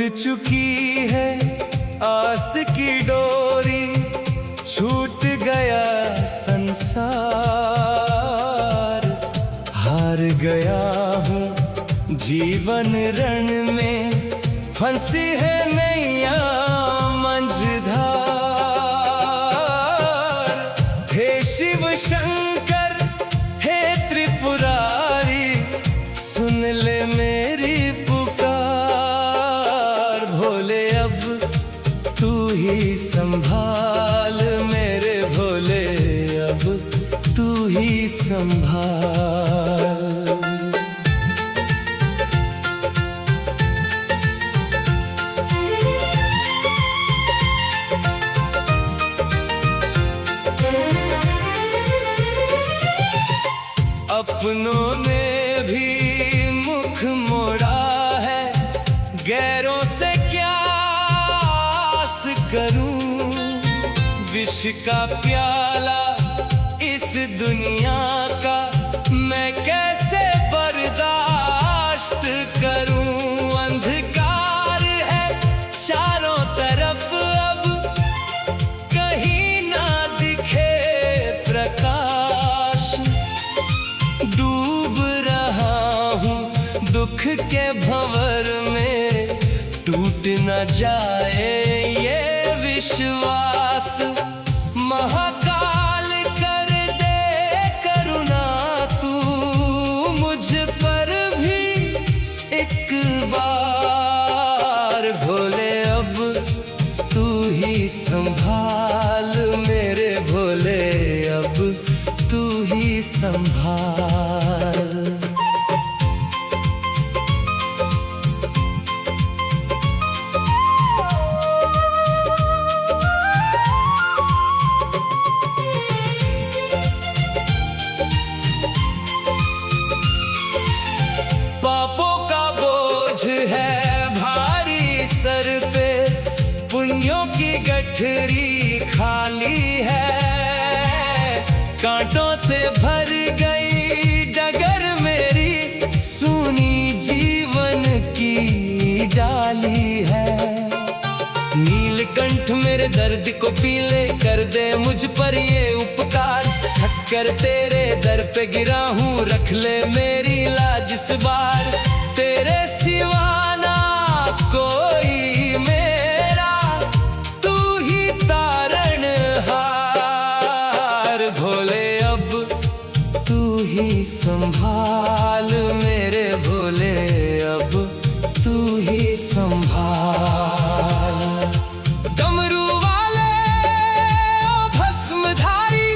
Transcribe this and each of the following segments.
चुकी है आस की डोरी, छूट गया संसार। हार गया हूँ जीवन रण में, फंसी है नैया मंझधार। हे शिव शंकर हे त्रिपुरारी, सुन ले मेरी पुकार। भोले अब तू ही संभाल मेरे भोले, अब तू ही संभाल। अपनों ने भी मुख मोड़ा है, गैरों से क्या आस करूं। विष का प्याला इस दुनिया का मैं कैसे बर्दाश्त करूं। अंधकार है चारों तरफ, अब कहीं ना दिखे प्रकाश। डूब रहा हूँ दुख के भंवर में, टूट न जाए ये विश्वास। महाकाल कर दे करुणा तू मुझ पर भी एक बार। भोले अब तू ही संभाल मेरे भोले, अब तू ही संभाल। पापों का बोझ है भारी सर पे, पुण्यों की गठरी खाली है। कांटों से भर गई डगर मेरी, सूनी जीवन की डाली है। नीलकंठ मेरे दर्द को पीले कर दे, मुझ पर ये उपकार। थक कर तेरे दर पे गिरा हूँ, रख ले मेरी लाज इस बार। तेरे सिवा ना कोई मेरा, तू ही तारणहार। भोले अब तू ही संभाल मेरे भोले, अब तू ही संभाल। डमरू वाले ओ भस्मधारी,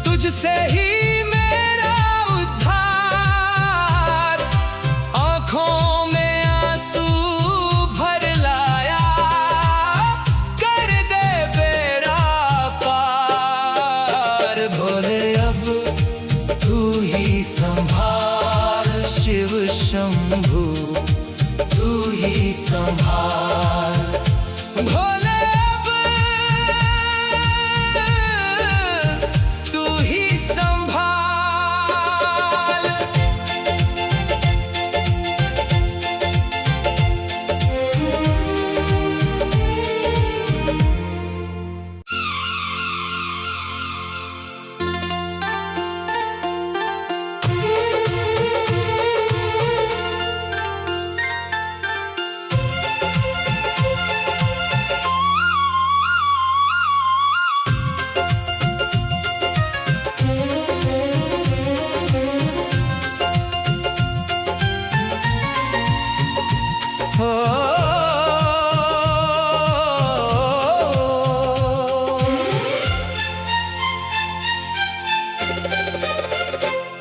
तुझसे ही मेरा उद्धार। आँखों में आंसू भर लाया, कर दे बेड़ा पार। भोले अब तू ही संभाल शिव शंभू, तू ही संभाल। भोले अब तू ही संभाल।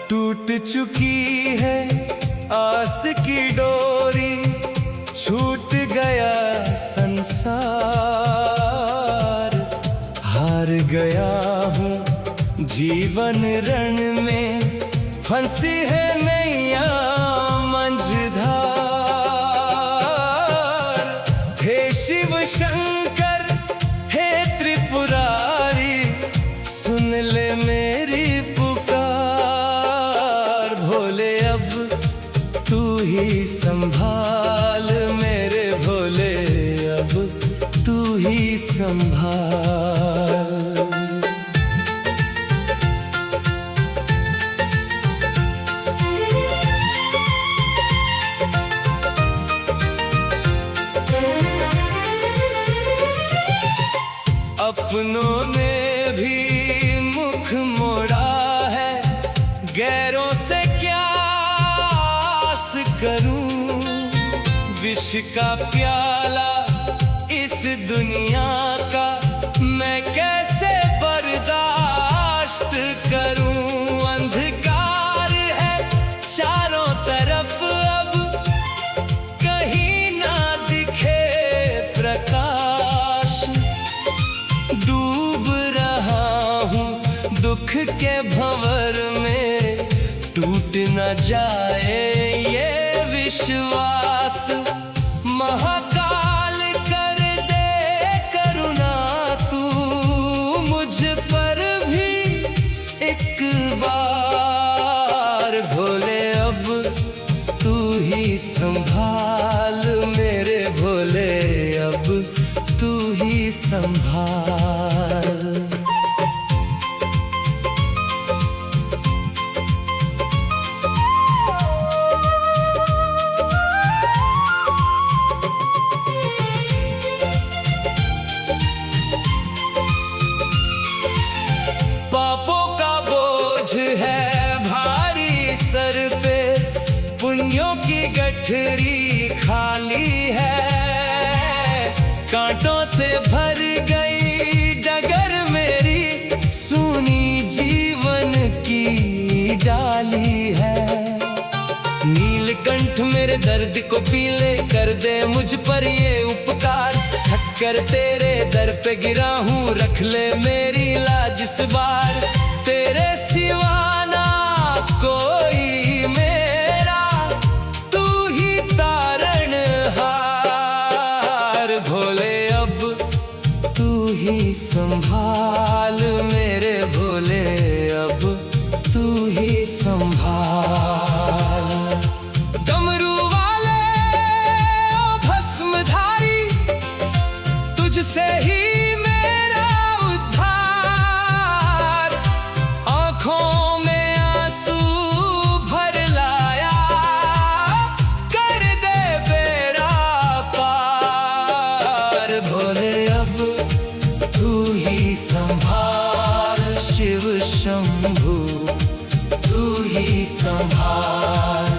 टूट चुकी है आस की डोरी, छूट गया संसार। हार गया हूँ जीवन रण में, फंसी है नैया मंझधार। हे शिव शंकर हे त्रिपुरारी, सुन ले मेरी पुकार। भोले अब तू ही संभाल मेरे संभाल। अपनों ने भी मुख मोड़ा है, गैरों से क्या आस करूं। विष का प्याला इस दुनिया का मैं कैसे बर्दाश्त करूं। अंधकार है चारों तरफ, अब कहीं ना दिखे प्रकाश। डूब रहा हूँ दुख के भंवर में, टूट न जाए ये विश्वास। महाकाल कर दे करुणा तू, मुझ पर भी एक बार। भोले अब तू ही संभाल मेरे भोले, अब तू ही संभाल। पापों का बोझ है भारी सर पे, पुण्यों की गठरी खाली है। कांटों से भर गई डगर मेरी, सूनी जीवन की डाली है। नीलकंठ मेरे दर्द को पीले कर दे, मुझ पर ये उपकार। थककर तेरे दर पे गिरा हूँ, रख ले मेरी लाज इस बार। तेरे सिवा ना कोई मेरा, तू ही तारण हार। भोले अब तू ही संभाल मेरे भोले, अब तू ही संभाल। डमरू वाले ओ भस्मधारी, तुझसे ही मेरा उद्धार। आँखों में आंसू भर लाया, कर दे बेड़ा पार। भोले अब तू ही संभाल, शिव शंभू तू ही संभाल।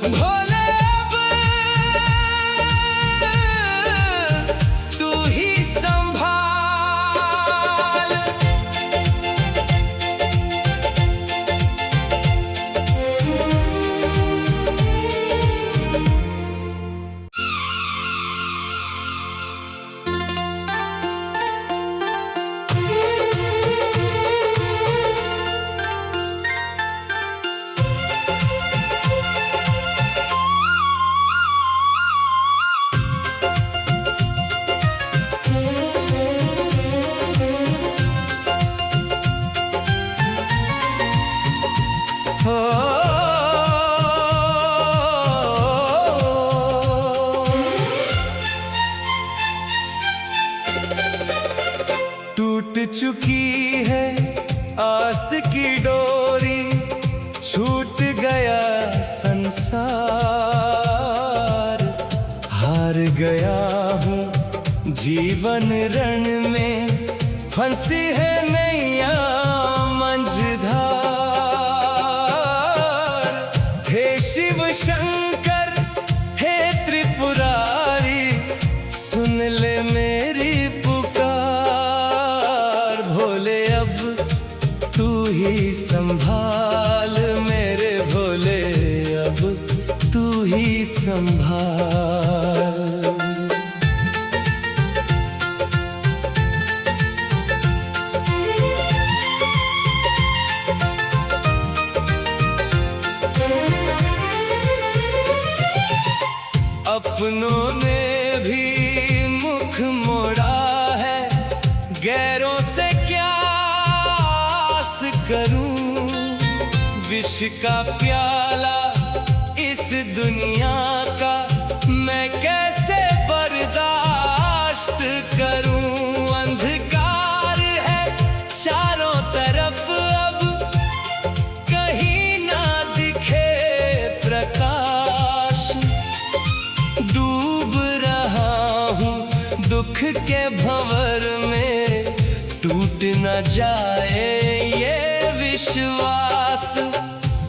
भोले अब तू ही संभाल। टूट चुकी है आस की डोरी, छूट गया संसार। हार गया हूँ जीवन रण में, फंसी है नैया मंझधार। हे शिव शंकर हे त्रिपुरारी, सुन ले मेरी पुकार। भोले अब तू ही संभाल मेरे भोले, अब तू ही संभाल। अपनों ने भी मुख मोड़ा है, गैरों से क्या आस करूं। विष का प्याला इस दुनिया का मैं कैसे बर्दाश्त करूं। के भंवर में टूट न जाए ये विश्वास।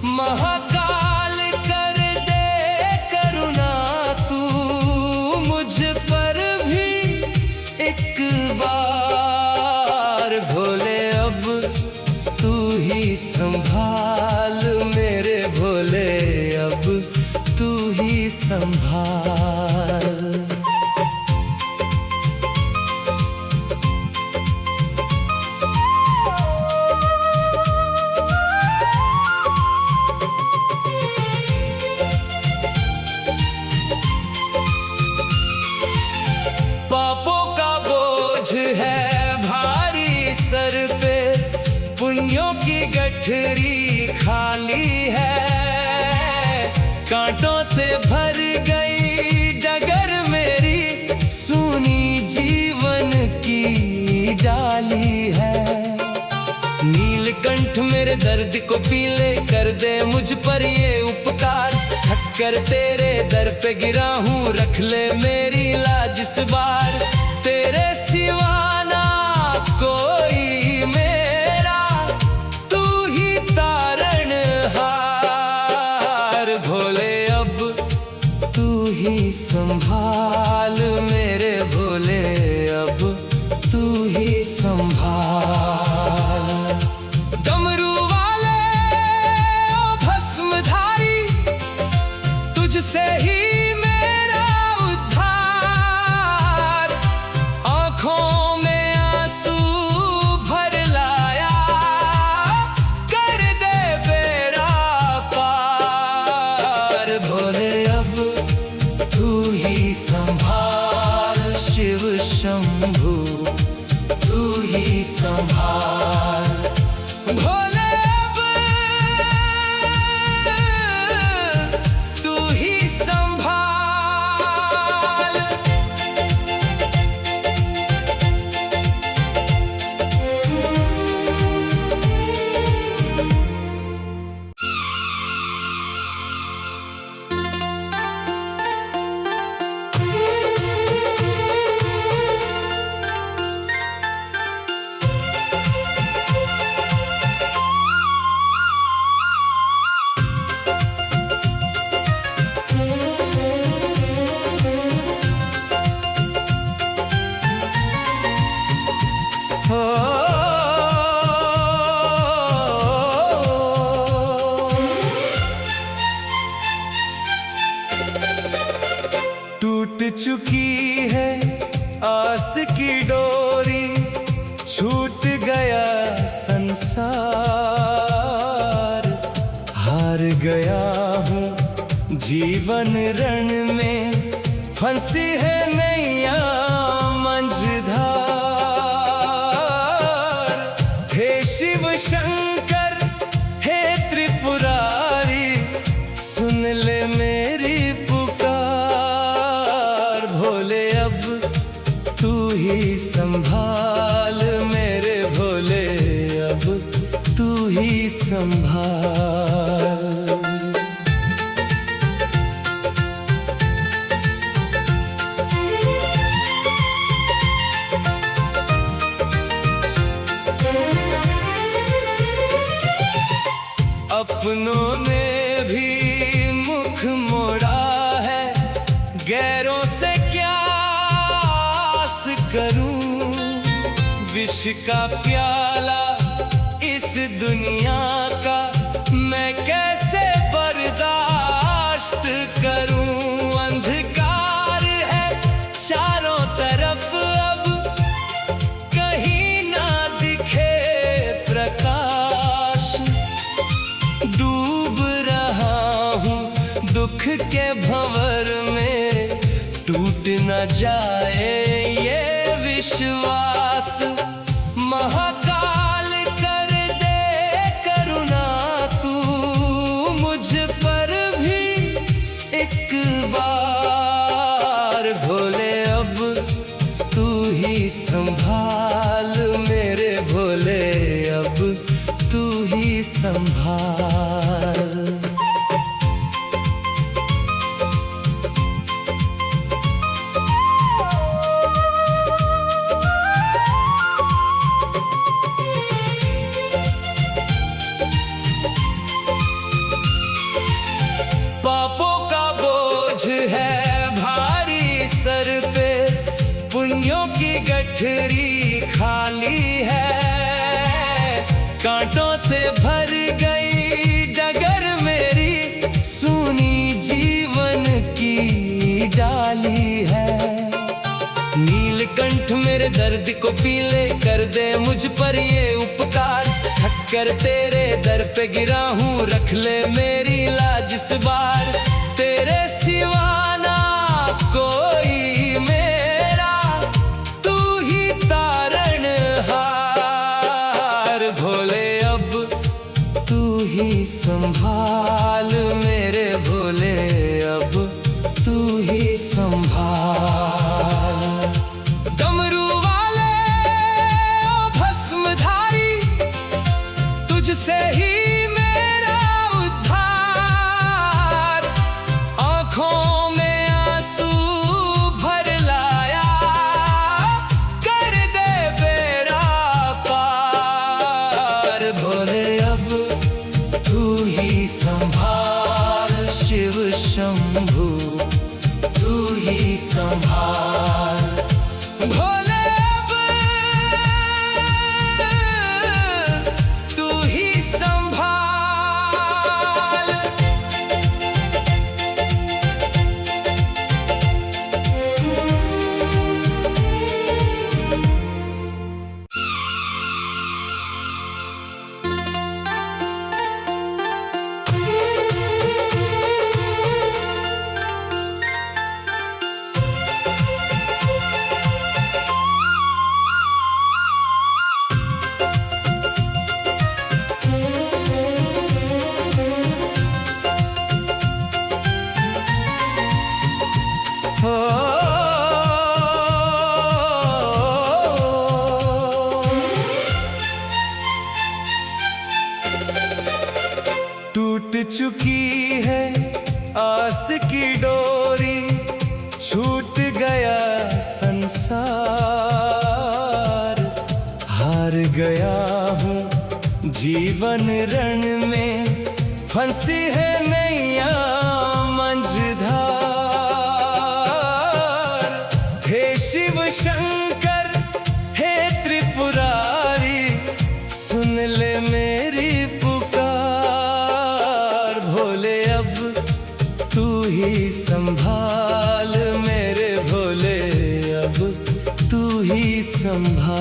महाकाल कर दे करुणा तू मुझ पर भी एक बार। भोले अब तू ही संभाल मेरे भोले, अब तू ही संभाल। पापों का बोझ है भारी सर पे, पुण्यों की गठरी खाली है। कांटों से भर गई डगर मेरी, सूनी जीवन की डाली है। नीलकंठ मेरे दर्द को पीले कर दे मुझ पर ये उपकार। थककर तेरे दर पे गिरा हूँ, रख ले मेरी लाज इस बार। तेरे सिवा ना कोई मेरा, तू ही तारण हार। भोले अब तू ही संभाल मेरे भोले, अब तू ही संभाल। डमरू वाले ओ भस्मधारी, तुझसे ही मेरा उद्धार। आँखों में आंसू भर लाया, कर दे बेड़ा पार। भोले अब तू ही संभाल शिव शंभू, तू ही संभाल। भोले अब तू ही संभाल। टूट चुकी है आस की डोरी, छूट गया संसार। हार गया हूँ जीवन रण में, फंसी है नैया मंझधार। हे शिव शंकर हे त्रिपुरारी, सुन ले मेरी भोले अब तू ही संभाल मेरे भोले, अब तू ही संभाल। अपनों ने भी मुख मोड़ा है, गैरों से क्या आस करूं। विष का प्याला इस दुनिया का मैं कैसे बर्दाश्त करूं। अंधकार है चारों तरफ, अब कहीं ना दिखे प्रकाश। डूब रहा हूँ दुख के भंवर में, टूट न जाए ये विश्वास। महाकाल कर दे करुणा तू मुझ पर भी एक बार। भोले अब तू ही संभाल मेरे भोले, अब तू ही संभाल। मेरे दर्द को पी ले, कर दे मुझ पर ये उपकार। थक कर तेरे दर पे गिरा हूँ, रख ले मेरी लाज इस बार। तेरे सिवा ना कोई मेरा, तू ही तारण हार। भोले अब तू ही संभाल मेरे भोले, अब तू ही संभाल। डमरू वाले ओ भस्मधारी, तुझसे ही मेरा उद्धार। आँखों में आंसू भर लाया, कर दे बेड़ा पार। भोले अब तू ही संभाल, शिव शंभू तू ही संभाल। भोले अब तू ही संभाल। टूट चुकी है आस की डोरी, छूट गया संसार। हार गया हूँ जीवन रण में, फंसी है नैया मंझधार। हे शिव शंकर हे त्रिपुरारी, सुन ले मेरी पुकार। भोले अब तू ही संभाल मेरे भोले, अब तू ही संभाल।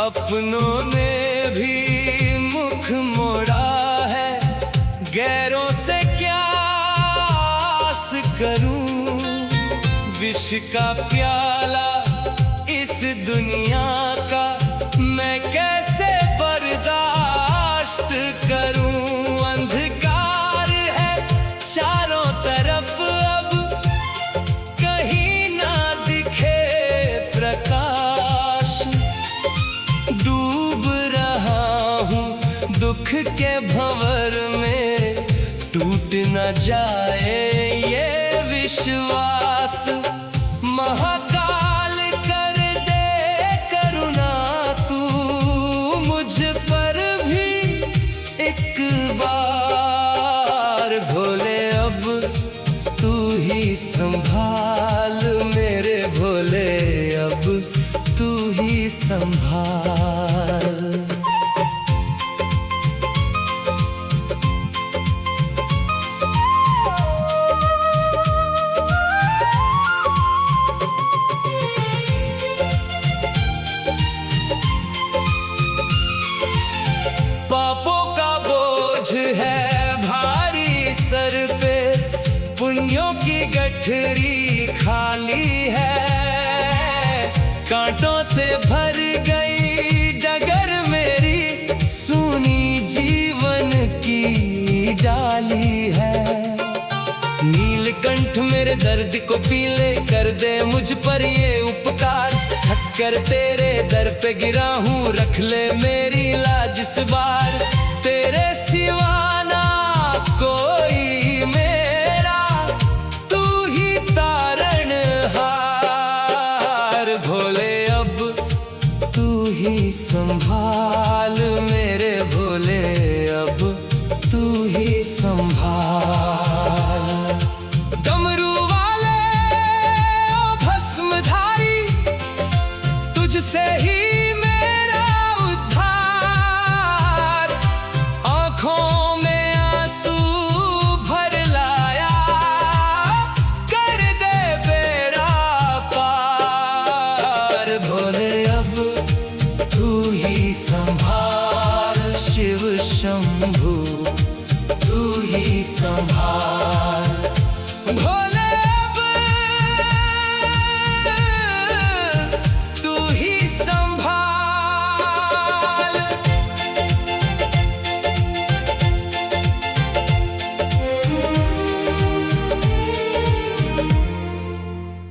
अपनों ने भी मुख मोड़ा है, गैरों से क्या आस करूं। विष का प्याला इस दुनिया का, मैं कैसे बर्दाश्त करूं। अंधकार है चारों तरफ, अब कहीं ना दिखे प्रकाश। डूब रहा हूँ दुख के भंवर में, टूट न जाए ये विश्वास। महाकाल कर दे करुणा तू, मुझ पर भी एक बार। भोले अब तू ही संभाल मेरे भोले, अब तू ही संभाल। पापों का बोझ है भारी सर पे, पुण्यों की गठरी खाली है। कांटों से भर गई डगर मेरी, सूनी जीवन की डाली है। नीलकंठ मेरे दर्द को पी ले, कर दे मुझ पर ये उपकार। थक कर तेरे दर पे गिरा हूँ, रख ले मेरी लाज इस बार। तेरे सिवा ना कोई मेरा, तू ही तारण हार। भोले अब तू ही संभाल मेरे भोले, अब तू ही संभाल। डमरू वाले ओ भस्मधारी, तुझसे ही हार। भोले